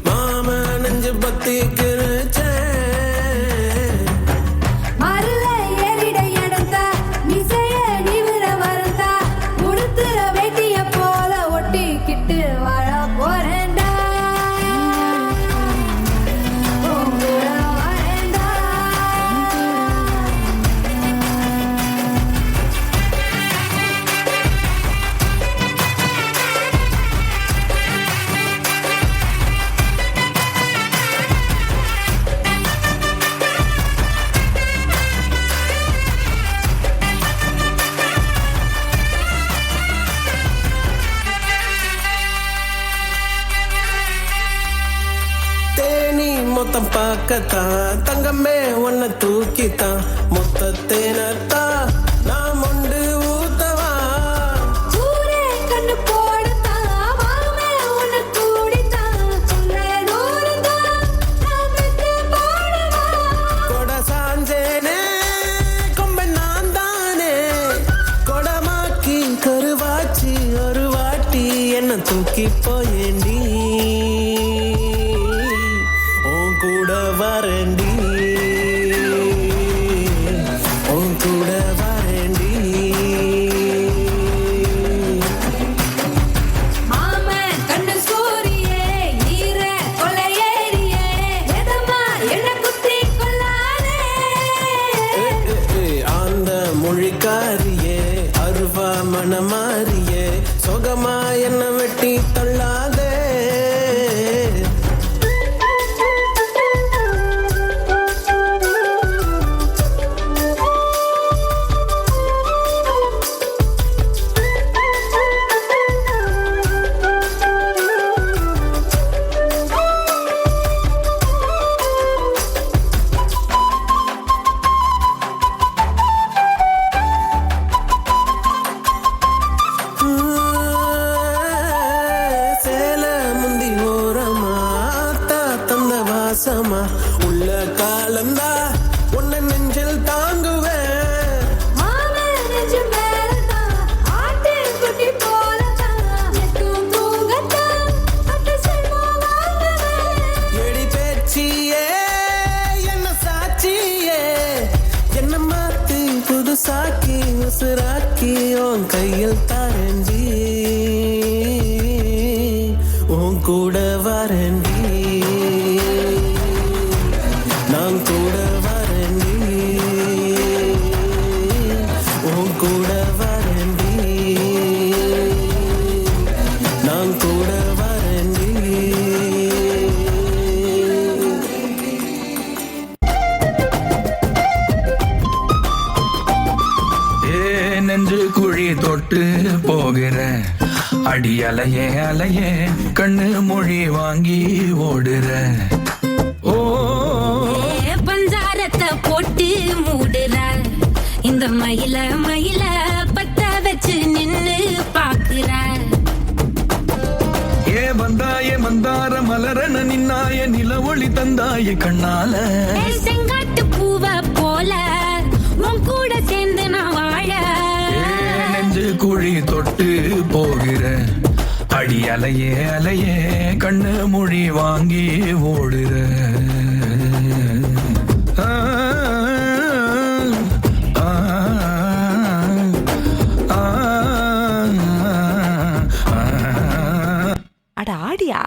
மாம நெஞ்சு பத்தி கிழிச்சேன். மருள ஏறிட எடுத்தா மிசைய நிமிர மறந்தா உடுத்துற வேட்டிய போல ஒட்டிக்கிட்டு வாழ போறேன்டா. உங்கூட வாழேன்டா. தேனி மொத்தம் பார்க்கத்தான் தங்கமே உன்னை தூக்கித்தான் மொத்த தேனத்தான் நான் மொண்டு ஊத்தவா. ஊரே கண்ணு போடத்தான் மாமே உன்னை கூடித்தான் சொல்ல நூறுதான் நான் பெத்து போடவா. கொட சாஞ்சேனே கொம்பன் நான் தானே கொடமாக்கி கருவாச்சி ஒரு வாட்டி என்ன தூக்கி போயேண்டி. உன் கூட வரேண்டி, உன் கூட வரேண்டி. மாமன் கண்ணு சூரியே ஈர கொலையேறியே எதமா என்ன குத்தி கொள்ளாதே. அந்த மொழிக்காரியே அருவா மனமாரியே சொகமா என்ன வெட்டி தள்ளாதே. சேல முந்தி ஓரமா தந்த வாசமா உள்ள காலந்தா உன்னை நெஞ்சில் தாங்குவேன். மாமன் நெஞ்சு மேலதான் ஆட்டு குட்டி போலதான் எத்தும் தூங்கத்தான் பட்டு செல்வா வாங்குவேன். எடி பேச்சியே என்ன சாட்சியே என்ன மாத்தி புதுசாக்கி உசுராக்கி உன் கையில் தரண்டி. உன் கூட வரண்டி, நான் கூட வரண்டி. உன் கூட வரண்டி, நான் கூட வரண்டி. நெஞ்சு குழி தொட்டு போகிற அடி அலையே அலையே கண்ணு மொழி வாங்கி ஓடுற. ஓ பஞ்சாரத்தை போட்டு மூடுற இந்த மயில மயில பத்த வச்சு நின்னு பாக்குற. ஏ வந்தாயே மந்தார மலரன நின்னாய நில ஒளி தந்தாய கண்ணால. செங்காட்டு பூவ போல உன் கூட சேர்ந்து நான் வாழ. நெஞ்சு குழி தொட்டு போகிற அடி அலையே அலையே கண்ணு மொழி வாங்கி ஓடுற. ஆ, ஆ, ஆ, ஆ. அட ஆடியா